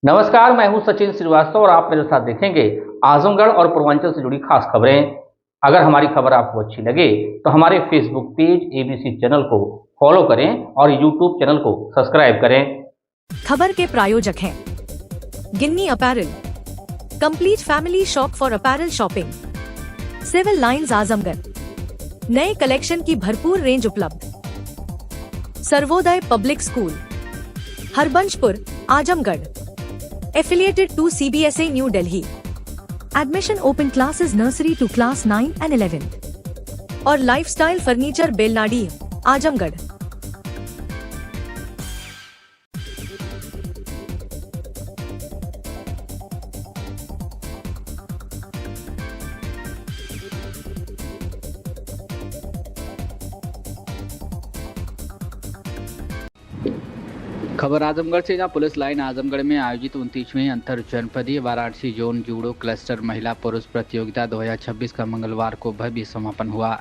नमस्कार, मैं हूं सचिन श्रीवास्तव और आप मेरे साथ देखेंगे आजमगढ़ और पूर्वांचल से जुड़ी खास खबरें। अगर हमारी खबर आपको अच्छी लगे तो हमारे फेसबुक पेज एबीसी चैनल को फॉलो करें और यूट्यूब चैनल को सब्सक्राइब करें। खबर के प्रायोजक हैं Ginni apparel, complete family shop for apparel shopping, Civil Lines Azamgarh, नए कलेक्शन की भरपूर रेंज उपलब्ध, Sarvodaya public school, Harbanshpur Azamgarh, affiliated to CBSA New Delhi. Admission open classes nursery to class 9 and 11. और लाइफस्टाइल फर्नीचर बेलनाडी आजमगढ़। खबर आजमगढ़ से, जहां पुलिस लाइन आजमगढ़ में आयोजित 29वीं अंतर जनपदीय वाराणसी जोन जूडो क्लस्टर महिला पुरुष प्रतियोगिता 2026 का मंगलवार को भव्य समापन हुआ।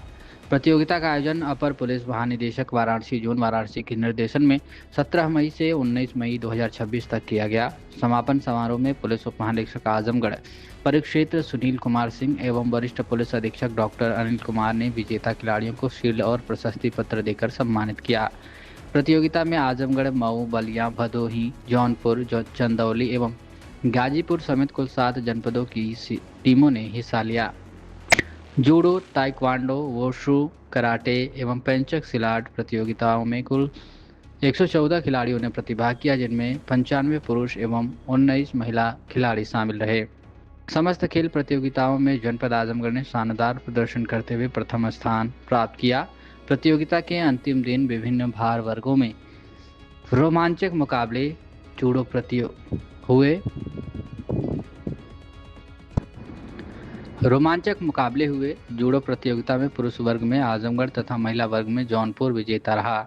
प्रतियोगिता का आयोजन अपर पुलिस महानिदेशक वाराणसी जोन वाराणसी के निर्देशन में 17 मई से 19 मई 2026 तक किया गया। समापन समारोह में पुलिस उप महानिरीक्षक आजमगढ़ परिक्षेत्र सुनील कुमार सिंह एवं वरिष्ठ पुलिस अधीक्षक डॉक्टर अनिल कुमार ने विजेता खिलाड़ियों को शील्ड और प्रशस्ति पत्र देकर सम्मानित किया। प्रतियोगिता में आजमगढ़, मऊ, बलिया, भदोही, जौनपुर, चंदौली एवं गाजीपुर समेत कुल 7 जनपदों की टीमों ने हिस्सा लिया। जूडो, ताइक्वांडो, वोशु, कराटे एवं पेंचक सिलाट प्रतियोगिताओं में कुल 114 खिलाड़ियों ने प्रतिभाग किया, जिनमें 95 पुरुष एवं 19 महिला खिलाड़ी शामिल रहे। समस्त खेल प्रतियोगिताओं में जनपद आजमगढ़ ने शानदार प्रदर्शन करते हुए प्रथम स्थान प्राप्त किया। प्रतियोगिता के अंतिम दिन विभिन्न भार वर्गों में रोमांचक मुकाबले हुए। जूडो प्रतियोगिता में पुरुष वर्ग में आजमगढ़ तथा महिला वर्ग में जौनपुर विजेता रहा।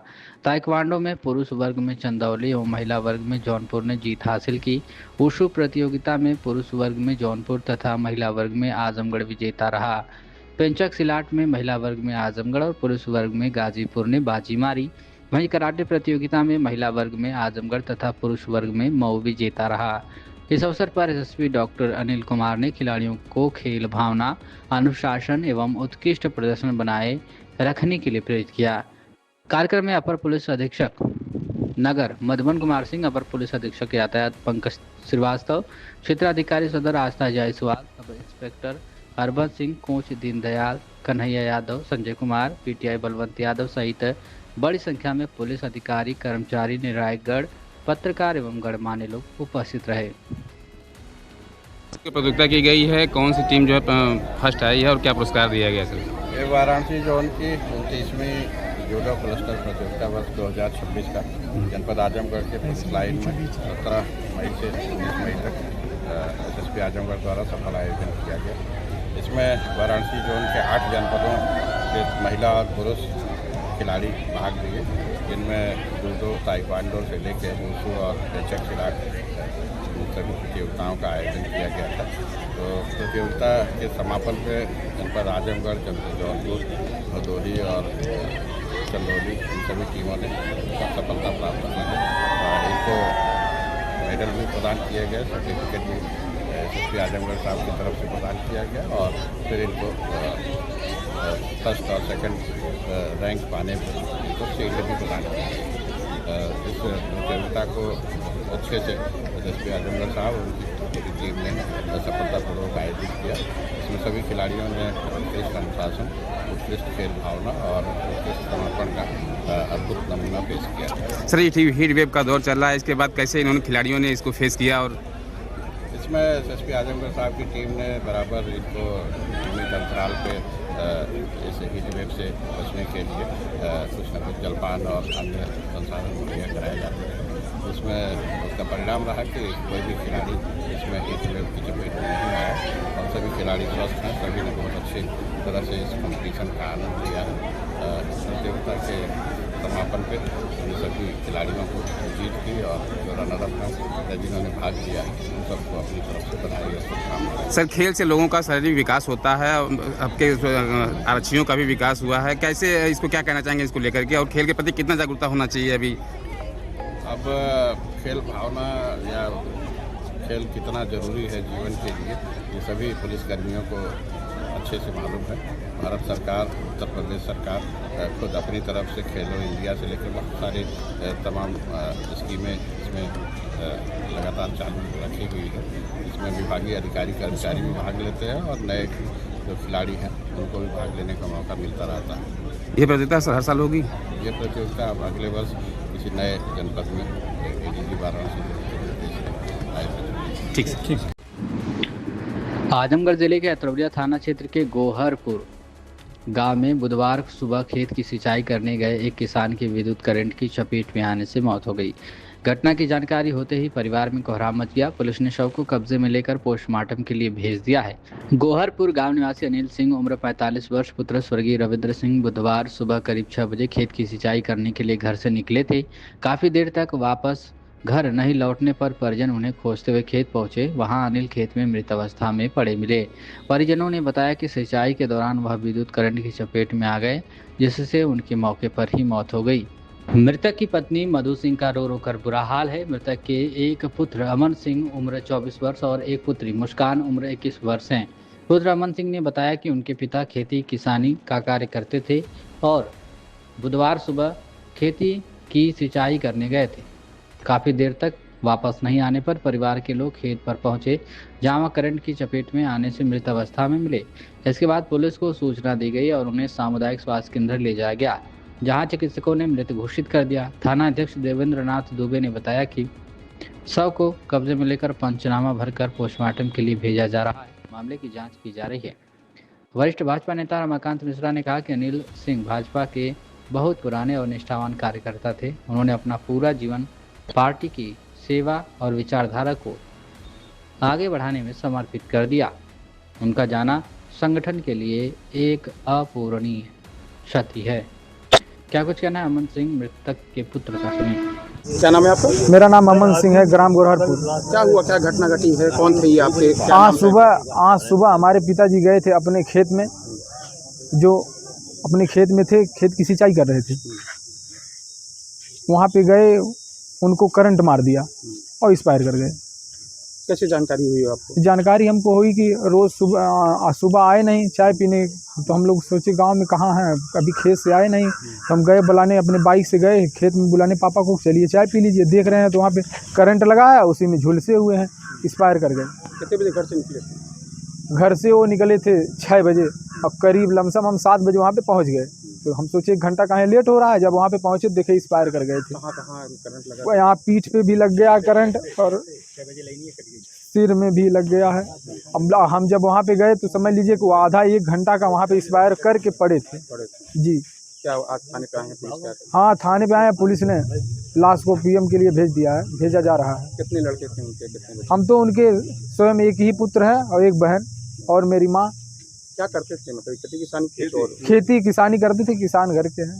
ताइक्वांडो में पुरुष वर्ग में चंदौली एवं महिला वर्ग में जौनपुर ने जीत हासिल की। वुशु प्रतियोगिता में पुरुष वर्ग में जौनपुर तथा महिला वर्ग में आजमगढ़ विजेता रहा। पेंचक सिलाट में महिला वर्ग में आजमगढ़ और पुरुष वर्ग में गाजीपुर ने बाजी मारी। वहीं कराटे प्रतियोगिता में महिला वर्ग में आजमगढ़ तथा पुरुष वर्ग में मऊ विजेता रहा। इस अवसर पर एसएसपी डॉक्टर अनिल कुमार ने खिलाड़ियों को खेल भावना, अनुशासन एवं उत्कृष्ट प्रदर्शन बनाए रखने के लिए प्रेरित किया। कार्यक्रम में अपर पुलिस अधीक्षक नगर मधुबन कुमार सिंह, अपर पुलिस अधीक्षक यातायात पंकज श्रीवास्तव, क्षेत्राधिकारी सदर Aastha Jaiswal, sub inspector Harbans Singh, coach Deendayal, Kanhaiya Yadav, Sanjay Kumar, PTI Balwant Yadav सहित बड़ी संख्या में पुलिस अधिकारी, कर्मचारी, निर्णायकगण, पत्रकार एवं गणमान्य लोग उपस्थित रहे। प्रतियोगिता की गई है, कौन सी टीम जो है फर्स्ट आई है और क्या पुरस्कार दिया गया सर? ये वाराणसी जोन की 29वीं जूडो क्लस्टर प्रतियोगिता वर्ष 2026 का जनपद आजमगढ़ के पुलिस लाइन में 17 मई से 19 मई तक एसएसपी आजमगढ़ द्वारा सफल आयोजन किया गया। इसमें वाराणसी जोन के 8 जनपदों के महिला और पुरुष खिलाड़ी भाग लिए, जिनमें जूडो, ताइक्वांडो से लेकर वुशु और पेंचक सिलाट सभी प्रतियोगिताओं का आयोजन किया गया था। तो प्रतियोगिता के समापन पे जनपद आजमगढ़, जौनपुर, भदोही और चंदौली इन सभी टीमों ने सफलता प्राप्त की है और इनको मेडल भी प्रदान किए गए, सर्टिफिकेट भी एसएसपी आजमगढ़ साहब की तरफ से प्रदान किया गया और फिर इनको फर्स्ट और सेकंड रैंक पाने पर इनको शील्ड भी प्रदान किया गया। इस प्रतियोगिता को अच्छे से एसएसपी आजमगढ़ साहब और उनकी पूरी टीम ने सफलतापूर्वक आयोजित किया। इसमें सभी खिलाड़ियों ने उत्कृष्ट अनुशासन, उत्कृष्ट खेल भावना और उत्कृष्ट समर्पण का अद्भुत नमूना पेश किया। सर, ये हीट वेव का दौर चल रहा है, इसके बाद कैसे इन्होंने खिलाड़ियों ने इसको फेस किया? और इसमें एसएसपी आजमगढ़ साहब की टीम ने बराबर इनको नियमित अंतराल पे इस हीट वेव से बचने के लिए कुछ न कुछ जलपान और अन्य संसाधन मुहैया कराए जाते हैं। उसमें उसका परिणाम रहा कि कोई भी खिलाड़ी इसमें हीट वेव की चपेट में नहीं आया और सभी खिलाड़ी स्वस्थ हैं। सभी ने बहुत अच्छी तरह से इस कॉम्पिटिशन का आनंद लिया है। प्रतियोगिता के समापन पे सभी खिलाड़ियों को जीत की और जो रनर अप हैं जिन्होंने भाग लिया उन सबको अपनी तरफ से बधाई और शुभकामनाएं। सर, खेल से लोगों का शारीरिक विकास होता है, आपके आरक्षियों का भी विकास हुआ है, कैसे इसको क्या कहना चाहेंगे इसको लेकर के, और खेल के प्रति कितना जागरूकता होना चाहिए अभी? अब खेल भावना या खेल कितना ज़रूरी है जीवन के लिए, ये सभी पुलिसकर्मियों को अच्छे से मालूम है। भारत सरकार, उत्तर प्रदेश सरकार खुद अपनी तरफ से खेलो इंडिया से लेकर बहुत सारे तमाम स्कीमें इसमें लगातार चालू रखी हुई है। इसमें विभागीय अधिकारी कर्मचारी भी भाग लेते हैं और नए जो खिलाड़ी हैं उनको भी भाग लेने का मौका मिलता रहता है। ये प्रतियोगिता हर साल होगी? ये प्रतियोगिता अब अगले वर्ष किसी नए जनपद में ADG वाराणसी ठीक है, ठीक। आजमगढ़ जिले के अतरौलिया थाना क्षेत्र के गोहरपुर गांव में बुधवार सुबह खेत की सिंचाई करने गए एक किसान की विद्युत करंट की चपेट में आने से मौत हो गई। घटना की जानकारी होते ही परिवार में कोहराम मच गया। पुलिस ने शव को कब्जे में लेकर पोस्टमार्टम के लिए भेज दिया है। गोहरपुर गांव निवासी अनिल सिंह उम्र 45 वर्ष पुत्र स्वर्गीय रविंद्र सिंह बुधवार सुबह करीब 6 बजे खेत की सिंचाई करने के लिए घर से निकले थे। काफी देर तक वापस घर नहीं लौटने पर परिजन उन्हें खोजते हुए खेत पहुंचे। वहां अनिल खेत में मृत अवस्था में पड़े मिले। परिजनों ने बताया कि सिंचाई के दौरान वह विद्युत करंट की चपेट में आ गए, जिससे उनकी मौके पर ही मौत हो गई। मृतक की पत्नी मधु सिंह का रो रो कर बुरा हाल है। मृतक के एक पुत्र अमन सिंह उम्र 24 वर्ष और एक पुत्री मुस्कान उम्र 21 वर्ष हैं। पुत्र अमन सिंह ने बताया कि उनके पिता खेती किसानी का कार्य करते थे और बुधवार सुबह खेती की सिंचाई करने गए थे। काफ़ी देर तक वापस नहीं आने पर परिवार के लोग खेत पर पहुंचे, जहां वह करंट की चपेट में आने से मृत अवस्था में मिले। इसके बाद पुलिस को सूचना दी गई और उन्हें सामुदायिक स्वास्थ्य केंद्र ले जाया गया, जहां चिकित्सकों ने मृत घोषित कर दिया। थाना अध्यक्ष देवेंद्र नाथ दुबे ने बताया कि शव को कब्जे में लेकर पंचनामा भरकर पोस्टमार्टम के लिए भेजा जा रहा है। मामले की जांच की जा रही है। वरिष्ठ भाजपा नेता रमाकांत मिश्रा ने कहा कि अनिल सिंह भाजपा के बहुत पुराने और निष्ठावान कार्यकर्ता थे। उन्होंने अपना पूरा जीवन पार्टी की सेवा और विचारधारा को आगे बढ़ाने में समर्पित कर दिया। उनका जाना संगठन के लिए एक अपूरणीय क्षति है। क्या कुछ कहना है अमन सिंह मृतक के पुत्र का? सुनिए। क्या नाम है आपका? मेरा नाम अमन सिंह है, ग्राम गोरहरपुर। क्या हुआ, क्या घटना घटी है, कौन थे ये आपके? आज सुबह हमारे पिताजी गए थे अपने खेत में, जो अपने खेत में थे, खेत की सिंचाई कर रहे थे। वहाँ पे गए, उनको करंट मार दिया और एक्सपायर कर गए। कैसे जानकारी हुई आपको? जानकारी हमको हुई कि रोज़ सुबह आए नहीं चाय पीने, तो हम लोग सोचे गांव में कहाँ हैं, अभी खेत से आए नहीं, तो हम गए बुलाने, अपने बाइक से गए खेत में बुलाने पापा को, चलिए चाय पी लीजिए। देख रहे हैं तो वहाँ पे करंट लगाया, उसी में झुलसे हुए हैं, एक्सपायर कर गए। कितने बजे घर से निकले? घर से वो निकले थे 6 बजे और करीब लमसम हम 7 बजे वहाँ पे पहुँच गए। तो हम सोचे 1 घंटा कहाँ लेट हो रहा है, जब वहाँ पे पहुँचे देखे एक्सपायर कर गए थे। कहाँ करंट लगा? वो यहाँ पीठ पे भी लग गया करंट और सिर में भी लग गया है। अब हम जब वहाँ पे गए तो समझ लीजिए कि वो आधा 1 घंटा का वहाँ पे एक्सपायर करके पड़े थे जी। क्या आज थाने पे आए हैं पुलिस के? हाँ, थाने पे आए हैं, पुलिस ने लाश को PM के लिए भेज दिया है, भेजा जा रहा है। कितने लड़के थे उनके, कितने बच्चे? हम तो उनके स्वयं एक ही पुत्र है और एक बहन और मेरी माँ। क्या करते थे, मतलब खेती किसानी? खेती किसानी करते थे, किसान घर के हैं।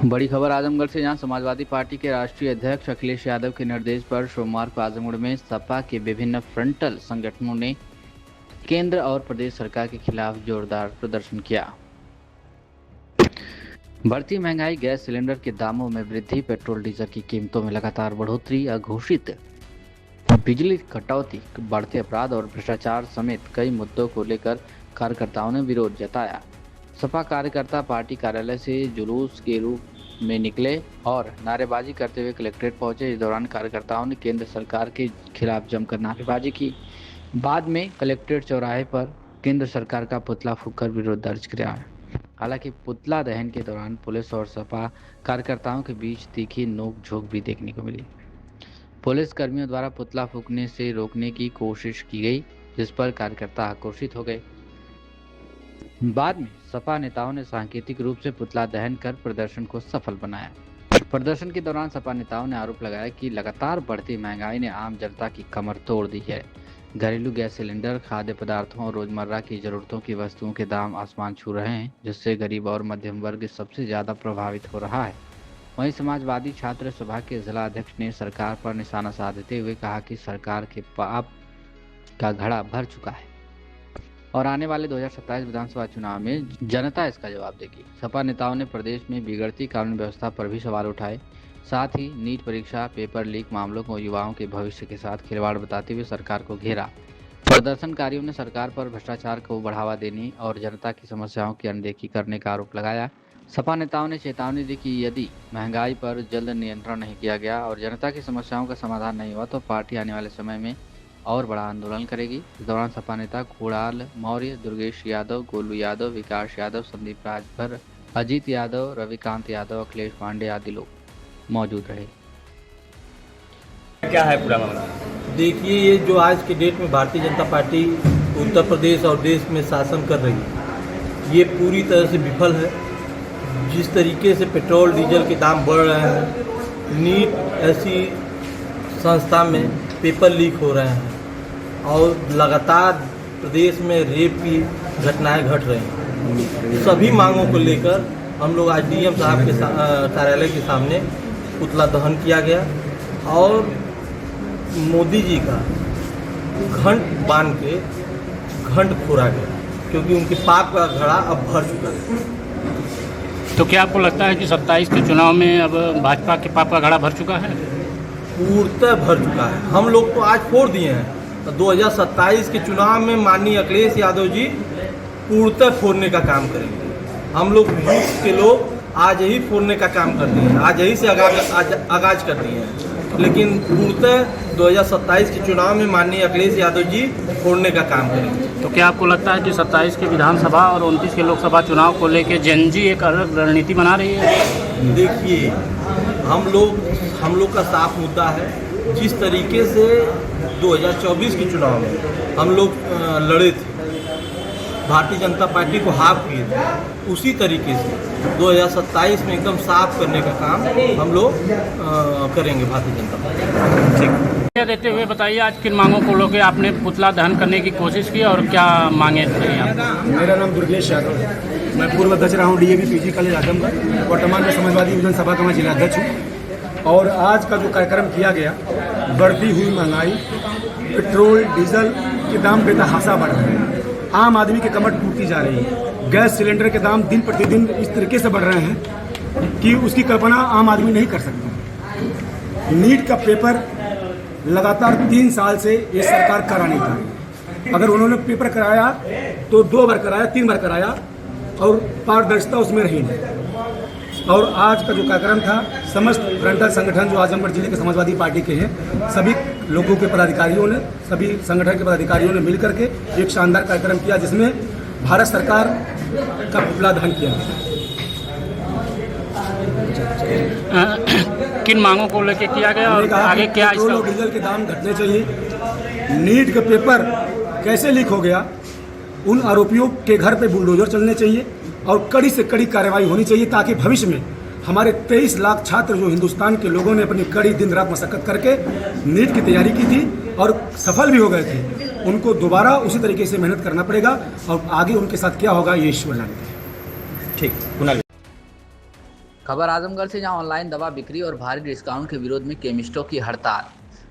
बड़ी खबर आजमगढ़ से, जहां समाजवादी पार्टी के राष्ट्रीय अध्यक्ष अखिलेश यादव के निर्देश पर सोमवार को आजमगढ़ में सपा के विभिन्न फ्रंटल संगठनों ने केंद्र और प्रदेश सरकार के खिलाफ जोरदार प्रदर्शन किया। बढ़ती महंगाई, गैस सिलेंडर के दामों में वृद्धि, पेट्रोल डीजल की कीमतों में लगातार बढ़ोतरी, अघोषित बिजली कटौती, बढ़ते अपराध और भ्रष्टाचार समेत कई मुद्दों को लेकर कार्यकर्ताओं ने विरोध जताया। सपा कार्यकर्ता पार्टी कार्यालय से जुलूस के रूप में निकले और नारेबाजी करते हुए कलेक्ट्रेट पहुंचे। इस दौरान कार्यकर्ताओं ने केंद्र सरकार के खिलाफ जमकर नारेबाजी की। बाद में कलेक्ट्रेट चौराहे पर केंद्र सरकार का पुतला फूंककर विरोध दर्ज किया। हालांकि पुतला दहन के दौरान पुलिस और सपा कार्यकर्ताओं के बीच तीखी नोक-झोंक भी देखने को मिली। पुलिस कर्मियों द्वारा पुतला फूंकने से रोकने की कोशिश की गई, जिस पर कार्यकर्ता आक्रोशित हो गए। बाद में सपा नेताओं ने सांकेतिक रूप से पुतला दहन कर प्रदर्शन को सफल बनाया। प्रदर्शन के दौरान सपा नेताओं ने आरोप लगाया कि लगातार बढ़ती महंगाई ने आम जनता की कमर तोड़ दी है। घरेलू गैस सिलेंडर, खाद्य पदार्थों और रोजमर्रा की जरूरतों की वस्तुओं के दाम आसमान छू रहे हैं, जिससे गरीब और मध्यम वर्ग सबसे ज्यादा प्रभावित हो रहा है। वहीं समाजवादी छात्र सभा के जिला अध्यक्ष ने सरकार पर निशाना साधते हुए कहा कि सरकार के पाप का घड़ा भर चुका है और आने वाले 2027 विधानसभा चुनाव में जनता इसका जवाब देगी। सपा नेताओं ने प्रदेश में बिगड़ती कानून व्यवस्था पर भी सवाल उठाए। साथ ही नीट परीक्षा पेपर लीक मामलों को युवाओं के भविष्य के साथ खिलवाड़ बताते हुए सरकार को घेरा। प्रदर्शनकारियों ने सरकार पर भ्रष्टाचार को बढ़ावा देने और जनता की समस्याओं की अनदेखी करने का आरोप लगाया। सपा नेताओं ने चेतावनी दी कि यदि महंगाई पर जल्द नियंत्रण नहीं किया गया और जनता की समस्याओं का समाधान नहीं हुआ तो पार्टी आने वाले समय में और बड़ा आंदोलन करेगी। इस दौरान सपा नेता कुणाल मौर्य, दुर्गेश यादव, गोलू यादव, विकास यादव, संदीप राजभर, अजीत यादव, रविकांत यादव, अखिलेश पांडे आदि लोग मौजूद रहे। क्या है पूरा मामला? देखिए, ये जो आज के डेट में भारतीय जनता पार्टी उत्तर प्रदेश और देश में शासन कर रही है, ये पूरी तरह से विफल है। जिस तरीके से पेट्रोल डीजल के दाम बढ़ रहे हैं, नीट ऐसी संस्था में पेपर लीक हो रहे हैं और लगातार प्रदेश में रेप की घटनाएं घट रही हैं। सभी मांगों को लेकर हम लोग आज डीएम साहब के कार्यालय के सामने पुतला दहन किया गया और मोदी जी का घंट बांध के घंट फोड़ा गया, क्योंकि उनके पाप का घड़ा अब भर चुका है। तो क्या आपको लगता है कि 27 के चुनाव में अब भाजपा के पाप का घड़ा भर चुका है? पूर्णतः भर चुका है। हम लोग तो आज फोड़ दिए हैं। 2027 के चुनाव में माननीय अखिलेश यादव जी पूर्णतः फोड़ने का काम करेंगे। हम लोग यूथ के लोग आज ही फोड़ने का काम करते हैं, आज यही से आगाज कर दिए हैं, लेकिन पूर्णतः 2027 के चुनाव में माननीय अखिलेश यादव जी फोड़ने का काम करेंगे। तो क्या आपको लगता है कि 27 के विधानसभा और 29 के लोकसभा चुनाव को लेकर जेनजी एक अलग रणनीति बना रही है? देखिए, हम लोग का साफ मुद्दा है। जिस तरीके से 2024 के चुनाव में हम लोग लड़े थे, भारतीय जनता पार्टी को हाफ किए थे, उसी तरीके से 2027 में एकदम साफ करने का काम हम लोग करेंगे भारतीय जनता पार्टी। ठीक देते हुए बताइए, आज किन मांगों को लेकर आपने पुतला दहन करने की कोशिश की और क्या मांगे थे? मेरा नाम दुर्गेश यादव है। मैं पूर्व अध्यक्ष रहा हूँ डीएवी पीजी कॉलेज आजमगढ़, वर्तमान में समाजवादी विधानसभा का मैं जिलाध्यक्ष हूँ। और आज का जो कार्यक्रम किया गया, बढ़ती हुई महंगाई, पेट्रोल डीजल के दाम बेतहाशा बढ़ रहे हैं, आम आदमी की कमर टूटती जा रही है, गैस सिलेंडर के दाम दिन प्रतिदिन इस तरीके से बढ़ रहे हैं कि उसकी कल्पना आम आदमी नहीं कर सकता। नीट का पेपर लगातार 3 साल से ये सरकार करा नहीं पा रही। अगर उन्होंने पेपर कराया तो 2 बार कराया, 3 बार कराया और पारदर्शिता उसमें रही नहीं। और आज का जो कार्यक्रम था, समस्त फ्रंटल संगठन जो आजमगढ़ जिले के समाजवादी पार्टी के हैं, सभी लोगों के पदाधिकारियों ने, सभी संगठन के पदाधिकारियों ने मिलकर के एक शानदार कार्यक्रम किया, जिसमें भारत सरकार का पुतला दहन किया गया। किन मांगों को लेकर किया गया और आगे क्या? पेट्रोल और डीजल के दाम घटने चाहिए। नीट का पेपर कैसे लीक हो गया, उन आरोपियों के घर पे बुलडोजर चलने चाहिए और कड़ी से कड़ी कार्रवाई होनी चाहिए, ताकि भविष्य में हमारे 23 लाख छात्र जो हिंदुस्तान के लोगों ने अपनी कड़ी दिन रात मशक्कत करके नीट की तैयारी की थी और सफल भी हो गए थे, उनको दोबारा उसी तरीके से मेहनत करना पड़ेगा और आगे उनके साथ क्या होगा ये ईश्वर जानते हैं। ठीक। खबर आजमगढ़ से, जहां ऑनलाइन दवा बिक्री और भारी डिस्काउंट के विरोध में केमिस्टों की हड़ताल।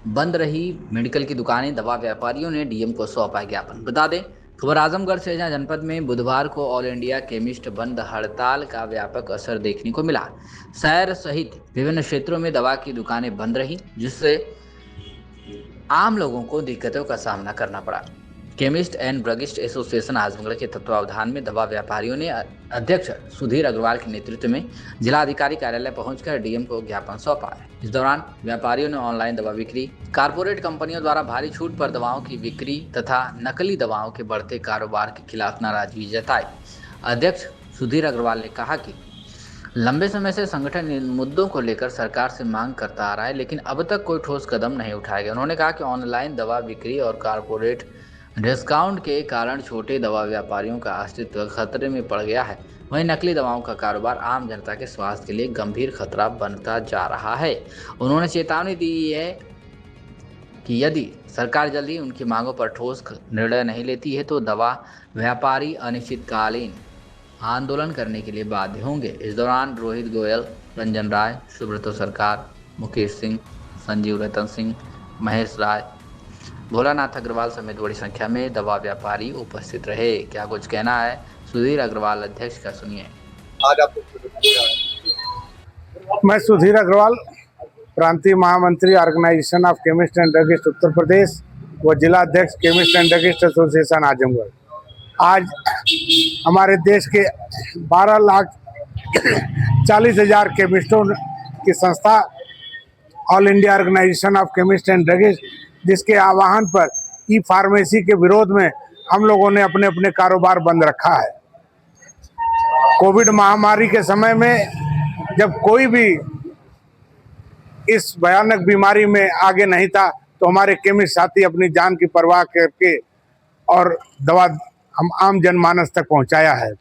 बंद रही मेडिकल की दुकानें, दवा व्यापारियों ने डीएम को सौंपा ज्ञापन। बता दें, खबर आजमगढ़ से, जहां जनपद में बुधवार को ऑल इंडिया केमिस्ट बंद हड़ताल का व्यापक असर देखने को मिला। शहर सहित विभिन्न क्षेत्रों में दवा की दुकानें बंद रही, जिससे आम लोगों को दिक्कतों का सामना करना पड़ा। Chemist and druggist association Azamgarh के तत्वावधान में दवा व्यापारियों ने अध्यक्ष सुधीर अग्रवाल के नेतृत्व में जिलाधिकारी कार्यालय पहुंचकर डीएम को ज्ञापन सौंपा। इस दौरान व्यापारियों ने ऑनलाइन दवा बिक्री, कारपोरेट कंपनियों द्वारा भारी छूट पर दवाओं की बिक्री तथा नकली दवाओं के बढ़ते कारोबार के खिलाफ नाराजगी जताई। अध्यक्ष सुधीर अग्रवाल ने कहा कि लंबे समय से संगठन इन मुद्दों को लेकर सरकार से मांग करता आ रहा है, लेकिन अब तक कोई ठोस कदम नहीं उठाया गया। उन्होंने कहा कि ऑनलाइन दवा बिक्री और कारपोरेट डिस्काउंट के कारण छोटे दवा व्यापारियों का अस्तित्व खतरे में पड़ गया है। वहीं नकली दवाओं का कारोबार आम जनता के स्वास्थ्य के लिए गंभीर खतरा बनता जा रहा है। उन्होंने चेतावनी दी है कि यदि सरकार जल्द ही उनकी मांगों पर ठोस निर्णय नहीं लेती है तो दवा व्यापारी अनिश्चितकालीन आंदोलन करने के लिए बाध्य होंगे। इस दौरान रोहित गोयल, रंजन राय, सुब्रतो सरकार, मुकेश सिंह, संजीव रतन सिंह, महेश राय, भोलानाथ अग्रवाल समेत बड़ी संख्या में दवा व्यापारी उपस्थित रहे। क्या कुछ कहना है सुधीर अग्रवाल अध्यक्ष का, सुनिए। आज आपको मैं सुधीर अग्रवाल प्रांतीय महामंत्री organisation of chemist and druggist Uttar Pradesh व जिला अध्यक्ष chemist and druggist association Azamgarh. आज हमारे देश के 12,40,000 केमिस्टों की संस्था all India organisation of chemist and druggist, जिसके आह्वान पर ई फार्मेसी के विरोध में हम लोगों ने अपने अपने कारोबार बंद रखा है। कोविड महामारी के समय में जब कोई भी इस भयानक बीमारी में आगे नहीं था, तो हमारे केमिस्ट साथी अपनी जान की परवाह करके और दवा हम आम जनमानस तक पहुंचाया है।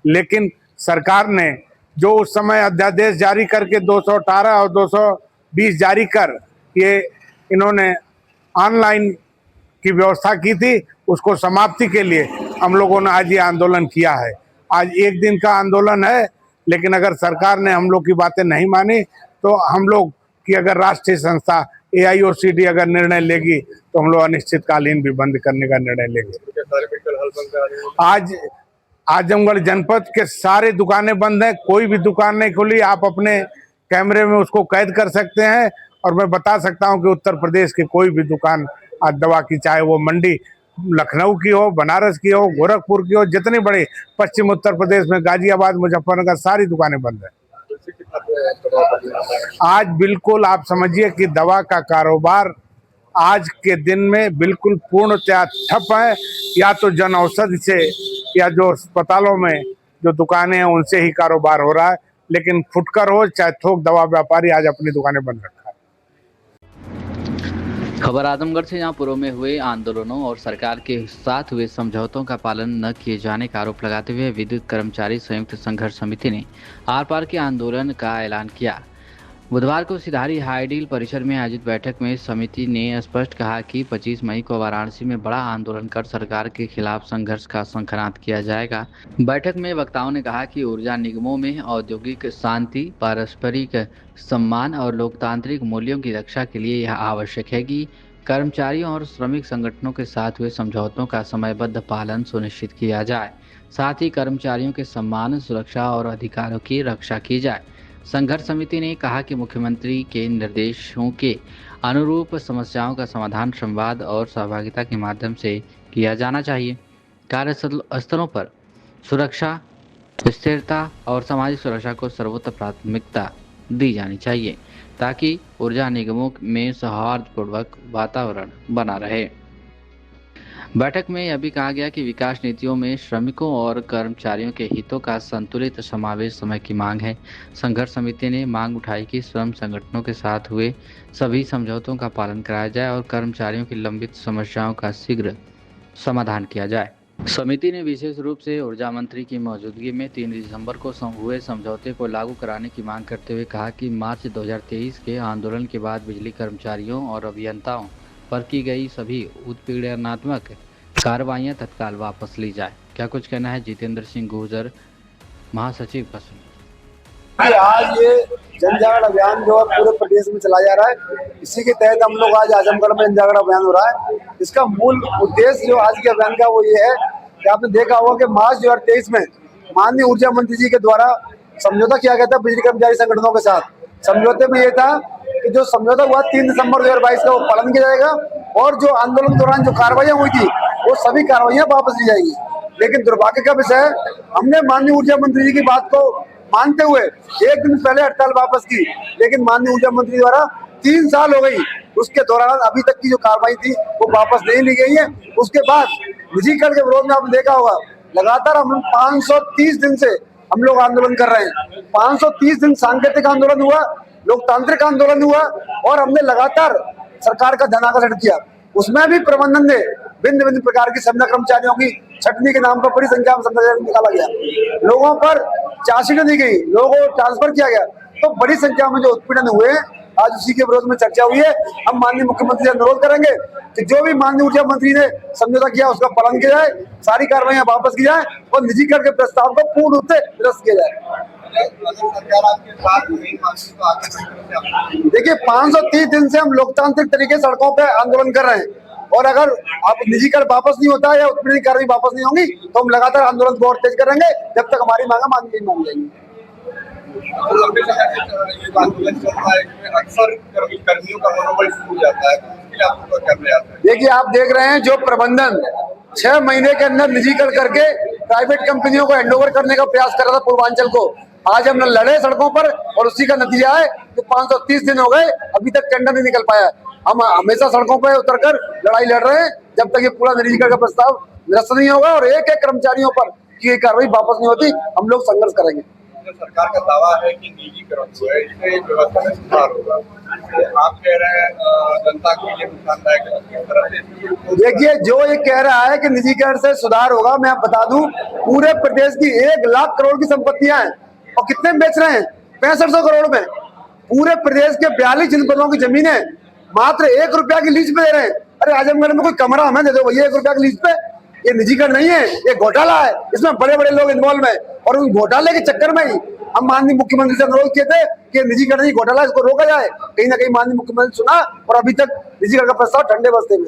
लेकिन सरकार ने जो उस समय अध्यादेश जारी करके 218 और 220 जारी कर ये इन्होंने ऑनलाइन की व्यवस्था की थी, उसको समाप्ति के लिए हम लोगों ने आज ये आंदोलन किया है। आज एक दिन का आंदोलन है, लेकिन अगर सरकार ने हम लोग की बातें नहीं मानी तो हम लोग की अगर राष्ट्रीय संस्था AIOCD अगर निर्णय लेगी तो हम लोग अनिश्चितकालीन भी बंद करने का निर्णय लेंगे। आज आजमगढ़ जनपद के सारे दुकानें बंद हैं, कोई भी दुकान नहीं खुली। आप अपने कैमरे में उसको कैद कर सकते हैं और मैं बता सकता हूं कि उत्तर प्रदेश की कोई भी दुकान आज दवा की, चाहे वो मंडी लखनऊ की हो, बनारस की हो, गोरखपुर की हो, जितनी बड़ी पश्चिम उत्तर प्रदेश में गाजियाबाद, मुजफ्फरनगर, सारी दुकानें बंद है। आज बिल्कुल आप समझिए कि दवा का कारोबार आज के दिन में बिल्कुल पूर्णतया ठप है। या तो जन औषधि से या जो अस्पतालों में जो दुकानें हैं उनसे ही कारोबार हो रहा है, लेकिन फुटकर हो चाहे थोक दवा व्यापारी आज अपनी दुकानें बंद रखा है। खबर आजमगढ़ से, जहां पूर्व में हुए आंदोलनों और सरकार के साथ हुए समझौतों का पालन न किए जाने का आरोप लगाते हुए विद्युत कर्मचारी संयुक्त संघर्ष समिति ने आर पार के आंदोलन का ऐलान किया। बुधवार को सिधारी हाईडील परिसर में आयोजित बैठक में समिति ने स्पष्ट कहा कि 25 मई को वाराणसी में बड़ा आंदोलन कर सरकार के खिलाफ संघर्ष का शंखनाद किया जाएगा। बैठक में वक्ताओं ने कहा कि ऊर्जा निगमों में औद्योगिक शांति, पारस्परिक सम्मान और लोकतांत्रिक मूल्यों की रक्षा के लिए यह आवश्यक है कि कर्मचारियों और श्रमिक संगठनों के साथ हुए समझौतों का समयबद्ध पालन सुनिश्चित किया जाए। साथ ही कर्मचारियों के सम्मान, सुरक्षा और अधिकारों की रक्षा की जाए। संघर्ष समिति ने कहा कि मुख्यमंत्री के निर्देशों के अनुरूप समस्याओं का समाधान संवाद और सहभागिता के माध्यम से किया जाना चाहिए। कार्यस्थलों पर सुरक्षा, स्थिरता और सामाजिक सुरक्षा को सर्वोच्च प्राथमिकता दी जानी चाहिए ताकि ऊर्जा निगमों में सौहार्दपूर्वक वातावरण बना रहे। बैठक में यह भी कहा गया कि विकास नीतियों में श्रमिकों और कर्मचारियों के हितों का संतुलित समावेश समय की मांग है। संघर्ष समिति ने मांग उठाई कि श्रम संगठनों के साथ हुए सभी समझौतों का पालन कराया जाए और कर्मचारियों की लंबित समस्याओं का शीघ्र समाधान किया जाए। समिति ने विशेष रूप से ऊर्जा मंत्री की मौजूदगी में 3 दिसंबर को हुए समझौते को लागू कराने की मांग करते हुए कहा कि मार्च 2023 के आंदोलन के बाद बिजली कर्मचारियों और अभियंताओं पर की गई सभी उत्पीड़नात्मक कार्रवाइयां तत्काल वापस ली जाए। क्या कुछ कहना है जितेंद्र सिंह गुर्जर, महासचिव का। आज ये जन जागरण अभियान जो पूरे प्रदेश में चलाया जा रहा है, इसी के तहत हम लोग आज आजमगढ़ में जन जागरण अभियान हो रहा है। इसका मूल उद्देश्य जो आज के अभियान का वो ये है कि आपने देखा होगा कि मार्च 2023 में माननीय ऊर्जा मंत्री जी के द्वारा समझौता किया गया था बिजली कर्मचारी संगठनों के साथ। समझौते में ये था कि जो समझौता हुआ 3 दिसंबर 2022 का वो पालन किया जाएगा और जो आंदोलन के दौरान जो कार्रवाइयां हुई थी वो सभी कार्रवाइयां वापस ली जाएगी। लेकिन दुर्भाग्य का विषय है, हमने माननीय ऊर्जा मंत्री जी की बात को मानते हुए 1 दिन पहले हड़ताल वापस की, लेकिन माननीय ऊर्जा मंत्री द्वारा 3 साल हो गई, उसके दौरान अभी तक की जो कार्रवाई थी वो वापस नहीं ली गई है। उसके बाद निजीकरण के विरोध में आपने देखा होगा लगातार हम 530 दिन से हम लोग आंदोलन कर रहे हैं। 530 दिन सांकेतिक आंदोलन हुआ, लोकतांत्रिक आंदोलन हुआ और हमने लगातार सरकार का ध्यानाकर्षण किया। उसमें भी प्रबंधन ने भिन्न भिन्न प्रकार की संविदा कर्मचारियों की छटनी के नाम पर बड़ी संख्या में संविदा निकाला गया, लोगों पर चार्जशीट दी गई, लोगों को ट्रांसफर किया गया। तो बड़ी संख्या में जो उत्पीड़न हुए आज उसी के विरोध में चर्चा हुई है। हम माननीय मुख्यमंत्री से अनुरोध करेंगे कि जो भी माननीय ऊर्जा मंत्री ने समझौता किया उसका पालन किया जाए, सारी कार्रवाइयां वापस की जाए और निजीकरण के प्रस्ताव को पूर्ण रूप से निरस्त किया जाए। देखिए 530 दिन से हम लोकतांत्रिक तरीके से सड़कों पे आंदोलन कर रहे हैं और अगर आप निजीकरण वापस नहीं होता है या उत्पीड़न की कार्रवाई वापस नहीं होगी तो हम लगातार आंदोलन को और तेज करेंगे जब तक हमारी मांगा मानी नहीं जाएंगी। लंबे समय से ये आंदोलन चल रहा है, इसमें अक्सर कर्मियों का मनोबल टूट जाता है, इसलिए आपको करने आता है। देखिए, आप देख रहे हैं जो प्रबंधन 6 महीने के अंदर निजीकरण करके प्राइवेट कंपनियों को हैंडओवर करने का प्रयास कर रहा था पूर्वांचल को, आज हम लड़े सड़कों पर और उसी का नतीजा है कि 530 दिन हो गए, अभी तक टेंडर नहीं निकल पाया। हम हमेशा सड़कों पर उतरकर लड़ाई लड़ रहे हैं जब तक ये पूरा निजीकरण का प्रस्ताव निरस्त नहीं होगा और एक एक कर्मचारियों पर की गई कार्रवाई वापस नहीं होती, हम लोग संघर्ष करेंगे। सरकार का दावा है कि निजीकरण जो है इससे व्यवस्था में सुधार होगा, आप कह रहे हैं जनता के लिए नुकसानदायक है, किस तरह से? देखिए, जो ये कह रहा है कि निजीकरण से सुधार होगा, मैं आप बता दूं पूरे प्रदेश की 1 लाख करोड़ की संपत्तियां हैं और कितने बेच रहे हैं 6500 करोड़ में। पूरे प्रदेश के 42 जनपदों की जमीनें मात्र 1 रुपया की लीज पे दे रहे हैं। अरे आजमगढ़ में कोई कमरा हमें दे दो भैया 1 रुपया की लीज पे। ये निजीकरण नहीं है, ये घोटाला है, इसमें बड़े बड़े लोग इन्वॉल्व है और उस घोटाले के चक्कर में ही हम माननीय मुख्यमंत्री से अनुरोध किए थे कि निजीकरण नहीं घोटाला, इसको रोका जाए। कहीं ना कहीं माननीय मुख्यमंत्री सुना और अभी तक निजीकरण का प्रस्ताव ठंडे बस्ते में।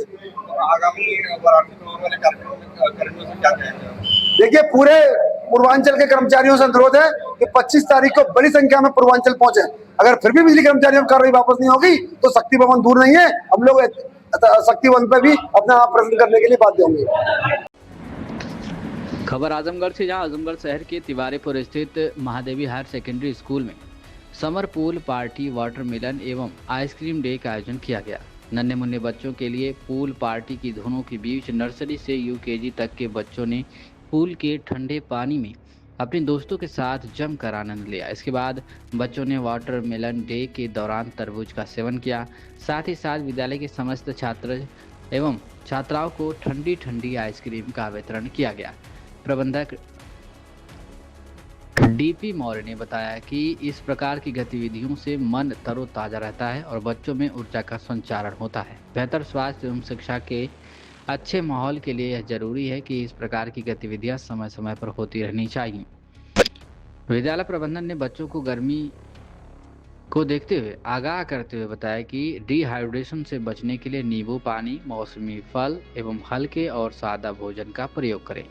आगामी वाले कर्मियों से क्या कहेंगे? देखिए, पूरे पूर्वांचल के कर्मचारियों से अनुरोध है कि 25 तारीख को बड़ी संख्या में पूर्वांचल पहुंचे। अगर फिर भी बिजली कर्मचारियों की कार्रवाई वापस नहीं होगी तो शक्ति भवन दूर नहीं है, हम लोग शक्ति भवन पर भी अपना प्रदर्शन करने के लिए बाध्य होंगे। खबर आजमगढ़ से, जहां आजमगढ़ शहर के तिवारीपुर स्थित महादेवी हायर सेकेंडरी स्कूल में समर पूल पार्टी, वाटर मिलन एवं आइसक्रीम डे का आयोजन किया गया। नन्हे मुन्ने बच्चों के लिए पूल पार्टी की धुनों के बीच नर्सरी से यूकेजी तक के बच्चों ने पूल के ठंडे पानी में अपने दोस्तों के साथ जमकर आनंद लिया। इसके बाद बच्चों ने वाटर मिलन डे के दौरान तरबूज का सेवन किया। साथ ही साथ विद्यालय के समस्त छात्र एवं छात्राओं को ठंडी ठंडी आइसक्रीम का वितरण किया गया। प्रबंधक डीपी मौर्य ने बताया कि इस प्रकार की गतिविधियों से मन तरोताजा रहता है और बच्चों में ऊर्जा का संचारण होता है। बेहतर स्वास्थ्य एवं शिक्षा के अच्छे माहौल के लिए यह जरूरी है कि इस प्रकार की गतिविधियां समय समय पर होती रहनी चाहिए। विद्यालय प्रबंधन ने बच्चों को गर्मी को देखते हुए आगाह करते हुए बताया कि डिहाइड्रेशन से बचने के लिए नींबू पानी, मौसमी फल एवं हल्के और सादा भोजन का प्रयोग करें।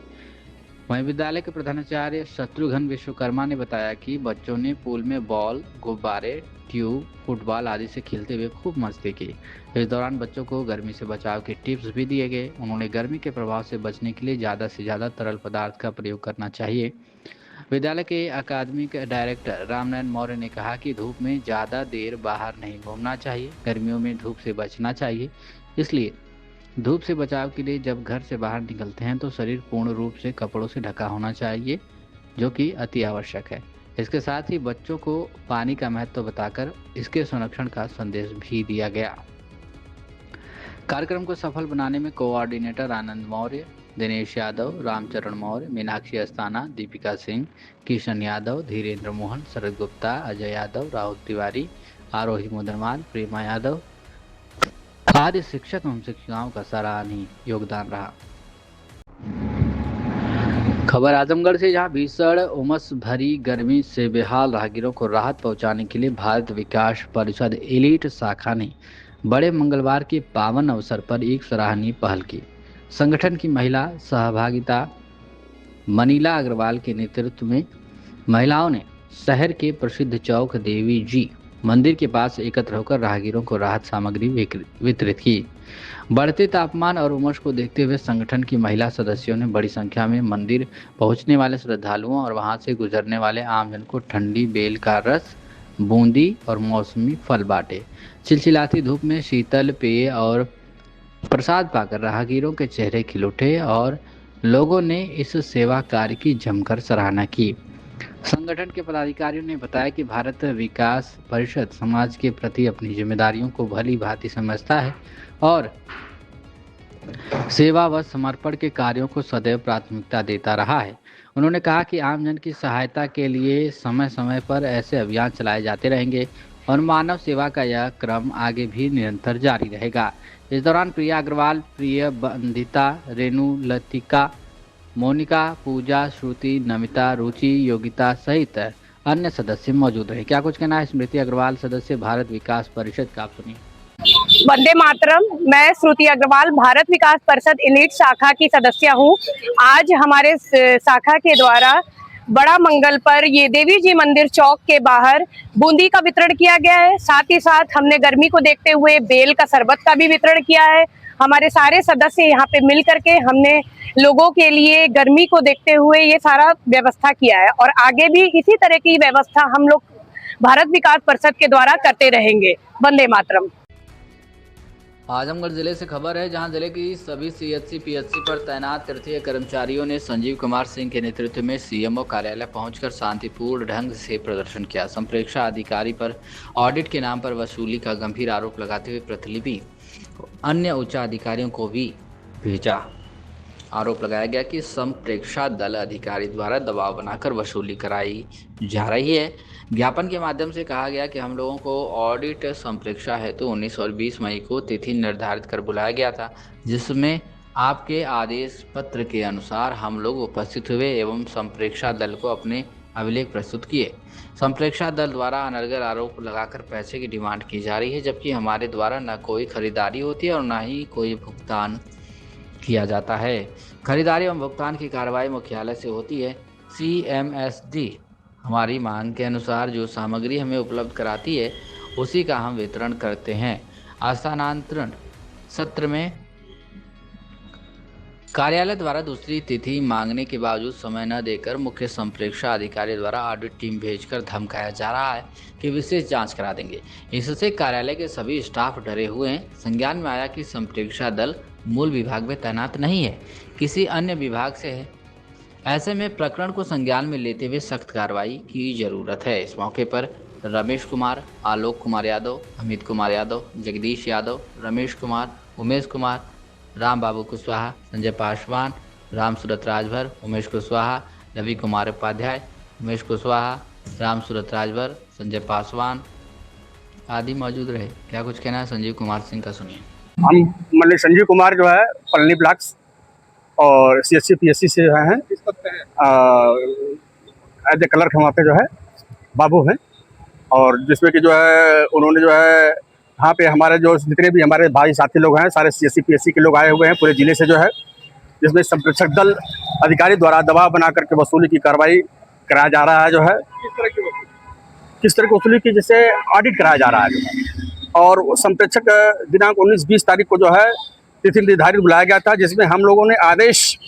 वहीं विद्यालय के प्रधानाचार्य शत्रुघ्न विश्वकर्मा ने बताया कि बच्चों ने पूल में बॉल, गुब्बारे, ट्यूब, फुटबॉल आदि से खेलते हुए खूब मस्ती की। इस दौरान बच्चों को गर्मी से बचाव के टिप्स भी दिए गए। उन्होंने गर्मी के प्रभाव से बचने के लिए ज़्यादा से ज़्यादा तरल पदार्थ का प्रयोग करना चाहिए। विद्यालय के अकादमिक डायरेक्टर रामनारायण मौर्य ने कहा कि धूप में ज़्यादा देर बाहर नहीं घूमना चाहिए। गर्मियों में धूप से बचना चाहिए, इसलिए धूप से बचाव के लिए जब घर से बाहर निकलते हैं तो शरीर पूर्ण रूप से कपड़ों से ढका होना चाहिए, जो कि अति आवश्यक है। इसके साथ ही बच्चों को पानी का महत्व बताकर इसके संरक्षण का संदेश भी दिया गया। कार्यक्रम को सफल बनाने में कोऑर्डिनेटर आनंद मौर्य, दिनेश यादव, रामचरण मौर्य, मीनाक्षी अस्थाना, दीपिका सिंह, किशन यादव, धीरेन्द्र मोहन, शरद गुप्ता, अजय यादव, राहुल तिवारी, आरोही मुदरमान, प्रेमा यादव आदि शिक्षक एवं शिक्षिकाओं का सराहनीय योगदान रहा। खबर आजमगढ़ से, जहां भीषण उमस भरी गर्मी से बेहाल राहगीरों को राहत पहुंचाने के लिए भारत विकास परिषद एलीट शाखा ने बड़े मंगलवार के पावन अवसर पर एक सराहनीय पहल की। संगठन की महिला सहभागिता मनीला अग्रवाल के नेतृत्व में महिलाओं ने शहर के प्रसिद्ध चौक देवी जी मंदिर के पास एकत्र होकर राहगीरों को राहत सामग्री वितरित की। बढ़ते तापमान और उमस को देखते हुए संगठन की महिला सदस्यों ने बड़ी संख्या में मंदिर पहुंचने वाले श्रद्धालुओं और वहां से गुजरने वाले आमजन को ठंडी बेल का रस, बूंदी और मौसमी फल बांटे। चिलचिलाती धूप में शीतल पेय और प्रसाद पाकर राहगीरों के चेहरे खिल उठे और लोगों ने इस सेवा कार्य की जमकर सराहना की। संगठन के पदाधिकारियों ने बताया कि भारत विकास परिषद समाज के प्रति अपनी जिम्मेदारियों को भली भांति समझता है और सेवा व समर्पण के कार्यों को सदैव प्राथमिकता देता रहा है। उन्होंने कहा कि आमजन की सहायता के लिए समय समय पर ऐसे अभियान चलाए जाते रहेंगे और मानव सेवा का यह क्रम आगे भी निरंतर जारी रहेगा। इस दौरान प्रिया अग्रवाल, प्रिय बंदिता, रेणु, लतिका, मोनिका, पूजा, श्रुति, नमिता, रुचि, योगिता सहित अन्य सदस्य मौजूद रहे। क्या कुछ कहना है स्मृति अग्रवाल, सदस्य भारत विकास परिषद का, आप सुनिए। वंदे मातरम। मैं श्रुति अग्रवाल, भारत विकास परिषद एलीट शाखा की सदस्य हूँ। आज हमारे शाखा के द्वारा बड़ा मंगल पर ये देवी जी मंदिर चौक के बाहर बूंदी का वितरण किया गया है। साथ ही साथ हमने गर्मी को देखते हुए बेल का शरबत का भी वितरण किया है। हमारे सारे सदस्य यहाँ पे मिल करके हमने लोगों के लिए गर्मी को देखते हुए ये सारा व्यवस्था किया है और आगे भी इसी तरह की व्यवस्था हम लोग भारत विकास परिषद के द्वारा करते रहेंगे। वंदे मातरम। आजमगढ़ जिले से खबर है, जहां जिले की सभी सीएचसी पीएचसी पर तैनात तृतीय कर्मचारियों ने संजीव कुमार सिंह के नेतृत्व में सीएमओ कार्यालय पहुंचकर शांतिपूर्ण ढंग से प्रदर्शन किया। संप्रेक्षण अधिकारी पर ऑडिट के नाम पर वसूली का गंभीर आरोप लगाते हुए प्रतिलिपि अन्य उच्च अधिकारियों को भी भेजा। आरोप लगाया गया कि संप्रेक्षा दल अधिकारी द्वारा दबाव बनाकर वसूली कराई जा रही है। ज्ञापन के माध्यम से कहा गया कि हम लोगों को ऑडिट संप्रेक्षा हेतु 19 और 20 मई को तिथि निर्धारित कर बुलाया गया था, जिसमें आपके आदेश पत्र के अनुसार हम लोग उपस्थित हुए एवं संप्रेक्षा दल को अपने अभिलेख प्रस्तुत किए। संप्रेक्षा दल द्वारा अनर्गल आरोप लगाकर पैसे की डिमांड की जा रही है, जबकि हमारे द्वारा न कोई खरीदारी होती है और न ही कोई भुगतान किया जाता है। खरीदारी एवं भुगतान की कार्रवाई मुख्यालय से होती है। CMSD हमारी मांग के अनुसार जो सामग्री हमें उपलब्ध कराती है उसी का हम वितरण करते हैं। स्थानांतरण सत्र में कार्यालय द्वारा दूसरी तिथि मांगने के बावजूद समय न देकर मुख्य संप्रेक्षा अधिकारी द्वारा ऑडिट टीम भेजकर धमकाया जा रहा है कि विशेष जांच करा देंगे। इससे कार्यालय के सभी स्टाफ डरे हुए हैं। संज्ञान में आया कि संप्रेक्षा दल मूल विभाग में तैनात नहीं है, किसी अन्य विभाग से है। ऐसे में प्रकरण को संज्ञान में लेते हुए सख्त कार्रवाई की जरूरत है। इस मौके पर रमेश कुमार, आलोक कुमार यादव, अमित कुमार यादव, जगदीश यादव, रमेश कुमार, उमेश कुमार, राम बाबू कुशवाहा, संजय पासवान, राम सूरत राजभर, उमेश कुशवाहा, रवि कुमार उपाध्याय, उमेश कुशवाहा, राम सूरत राजभर, संजय पासवान आदि मौजूद रहे। क्या कुछ कहना है संजीव कुमार सिंह का, सुनिए। हम मतलब संजीव कुमार जो है पलनी ब्लॉक्स और CSC PSC से हैं। किस पद पे है? एज ए क्लर्क वहाँ पे जो है बाबू हैं, और जिसमें कि जो है उन्होंने जो है यहाँ पे हमारे जो जितने भी हमारे भाई साथी लोग हैं सारे CSC PSC के लोग आए हुए हैं पूरे जिले से जो है, जिसमें संप्रेक्षक दल अधिकारी द्वारा दबाव बना करके वसूली की कार्रवाई कराया जा रहा है। जो है किस तरह की वसूली की, जैसे ऑडिट कराया जा रहा है जो है। और संप्रेक्षक दिनांक 19-20 तारीख को जो है तिथि निर्धारित बुलाया गया था, जिसमें हम लोगों ने आदेश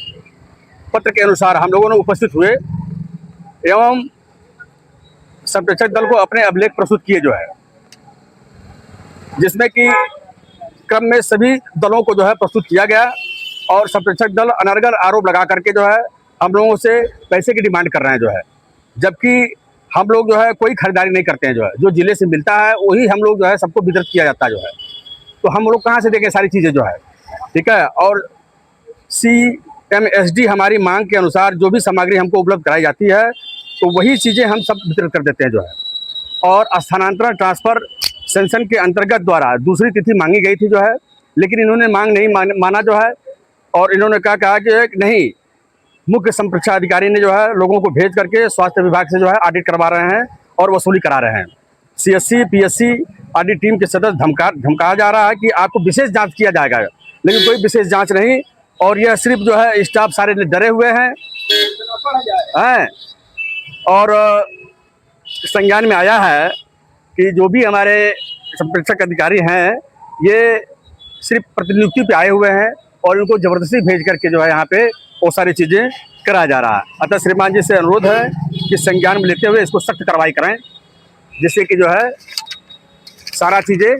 पत्र के अनुसार हम लोगों ने उपस्थित हुए एवं संप्रेक्षक दल को अपने अभिलेख प्रस्तुत किए जो है, जिसमें कि क्रम में सभी दलों को जो है प्रस्तुत किया गया और संप्रेक्षक दल अनर्गल आरोप लगा करके जो है हम लोगों से पैसे की डिमांड कर रहे हैं जो है, जबकि हम लोग जो है कोई खरीदारी नहीं करते हैं। जो है जो जिले से मिलता है वही हम लोग जो है सबको वितरित किया जाता है जो है, तो हम लोग कहाँ से देंगे सारी चीज़ें जो है, ठीक है। और CMSD हमारी मांग के अनुसार जो भी सामग्री हमको उपलब्ध कराई जाती है तो वही चीज़ें हम सब वितरित कर देते हैं जो है। और स्थानांतरण ट्रांसफ़र सेंक्शन के अंतर्गत द्वारा दूसरी तिथि मांगी गई थी जो है, लेकिन इन्होंने मांग नहीं माना जो है, और इन्होंने कहा कि नहीं, मुख्य संप्रेक्षा अधिकारी ने जो है लोगों को भेज करके स्वास्थ्य विभाग से जो है ऑडिट करवा रहे हैं और वसूली करा रहे हैं। CSC PSC ऑडिट टीम के सदस्य धमकाया जा रहा है कि आपको विशेष जांच किया जाएगा, लेकिन कोई विशेष जांच नहीं। और यह सिर्फ जो है स्टाफ सारे डरे हुए हैं और संज्ञान में आया है कि जो भी हमारे संप्रेक्षक अधिकारी हैं ये सिर्फ प्रतिनियुक्ति पे आए हुए हैं और इनको ज़बरदस्ती भेज करके जो है यहाँ पे वो सारी चीज़ें कराया जा रहा है। अतः श्रीमान जी से अनुरोध है कि संज्ञान में लेते हुए इसको सख्त कार्रवाई करें, जिससे कि जो है सारा चीज़ें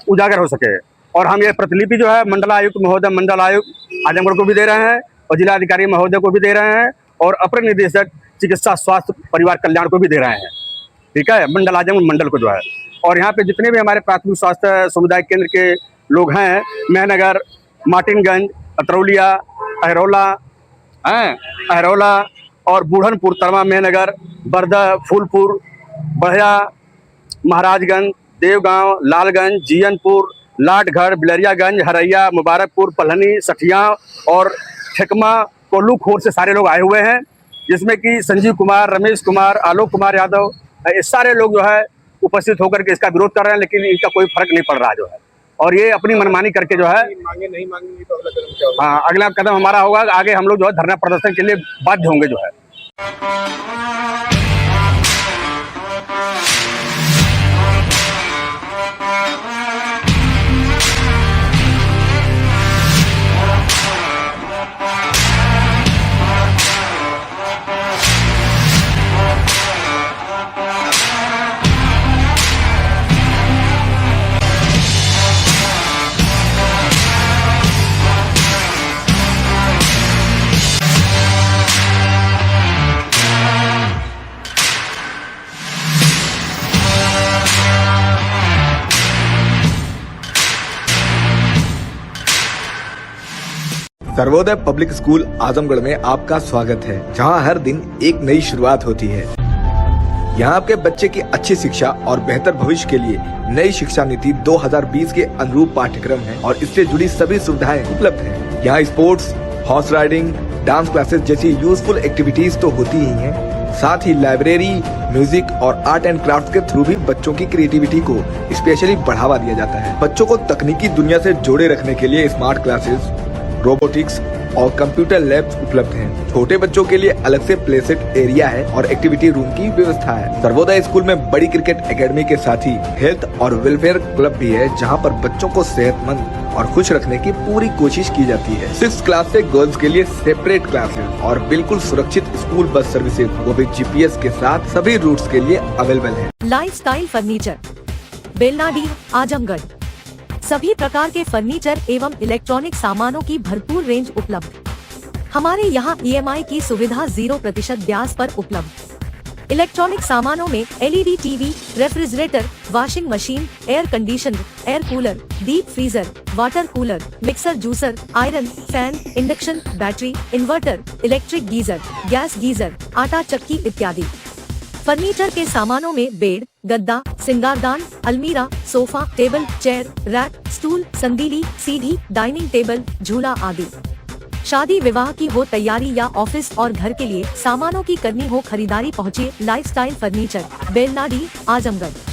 उजागर हो सके। और हम ये प्रतिलिपि जो है मंडल आयुक्त महोदय, मंडल आयुक्त आजमगढ़ को भी दे रहे हैं और जिला अधिकारी महोदय को भी दे रहे हैं और अपर निदेशक चिकित्सा स्वास्थ्य परिवार कल्याण को भी दे रहे हैं, ठीक है, मंडल आजमगढ़ मंडल को जो है। और यहाँ पे जितने भी हमारे प्राथमिक स्वास्थ्य समुदाय केंद्र के लोग हैं, मेहनगर, मार्टिनगंज, अतरौलिया, अहरौला और बूढ़नपुर, तरमा, मेहनगर, बरदा, फूलपुर, बढ़िया, महाराजगंज, देवगांव, लालगंज, जीयनपुर, लाटगढ़, बिलरियागंज, हरैया, मुबारकपुर, पलहनी, सठिया और ठेकमा, कोल्लूखोर से सारे लोग आए हुए हैं, जिसमें कि संजीव कुमार, रमेश कुमार, आलोक कुमार यादव, ये सारे लोग जो है उपस्थित होकर के इसका विरोध कर रहे हैं, लेकिन इनका कोई फर्क नहीं पड़ रहा जो है। और ये अपनी मनमानी करके जो है नहीं मांगेंगे तो अगला कदम क्या होगा? हाँ, अगला कदम हमारा होगा, आगे हम लोग जो है धरना प्रदर्शन के लिए बाध्य होंगे जो है। सर्वोदय पब्लिक स्कूल आजमगढ़ में आपका स्वागत है, जहां हर दिन एक नई शुरुआत होती है। यहां आपके बच्चे की अच्छी शिक्षा और बेहतर भविष्य के लिए नई शिक्षा नीति 2020 के अनुरूप पाठ्यक्रम है और इससे जुड़ी सभी सुविधाएं उपलब्ध हैं। यहाँ sports, horse riding, dance classes जैसी यूजफुल एक्टिविटीज तो होती ही हैं, साथ ही लाइब्रेरी, म्यूजिक और आर्ट एंड क्राफ्ट के थ्रू भी बच्चों की क्रिएटिविटी को स्पेशली बढ़ावा दिया जाता है। बच्चों को तकनीकी दुनिया से जोड़े रखने के लिए स्मार्ट क्लासेस, रोबोटिक्स और कंप्यूटर लैब्स उपलब्ध हैं। छोटे बच्चों के लिए अलग से प्ले सेट एरिया है और एक्टिविटी रूम की व्यवस्था है। सर्वोदय स्कूल में बड़ी क्रिकेट एकेडमी के साथ ही हेल्थ और वेलफेयर क्लब भी है, जहां पर बच्चों को सेहतमंद और खुश रखने की पूरी कोशिश की जाती है। 6th क्लास से गर्ल्स के लिए सेपरेट क्लासेस और बिल्कुल सुरक्षित स्कूल बस सर्विसेज, वो भी GPS के साथ सभी रूट्स के लिए अवेलेबल है। Lifestyle furniture, Belnadi, Azamgarh. सभी प्रकार के फर्नीचर एवं इलेक्ट्रॉनिक सामानों की भरपूर रेंज उपलब्ध। हमारे यहाँ EMI की सुविधा 0% ब्याज पर उपलब्ध। इलेक्ट्रॉनिक सामानों में LED TV, refrigerator, washing machine, air conditioner, air cooler, deep freezer, water cooler, mixer juicer, iron, fan, induction, battery, inverter, electric geyser, gas geyser, आटा चक्की इत्यादि। फर्नीचर के सामानों में बेड, गद्दा, सिंगारदान, अलमीरा, sofa, table, chair, rack, stool, संदीली, सीढ़ी, डाइनिंग टेबल, झूला आदि। शादी विवाह की हो तैयारी या ऑफिस और घर के लिए सामानों की करनी हो खरीदारी, पहुँचिए लाइफस्टाइल फर्नीचर, बेलनाडी, आजमगढ़।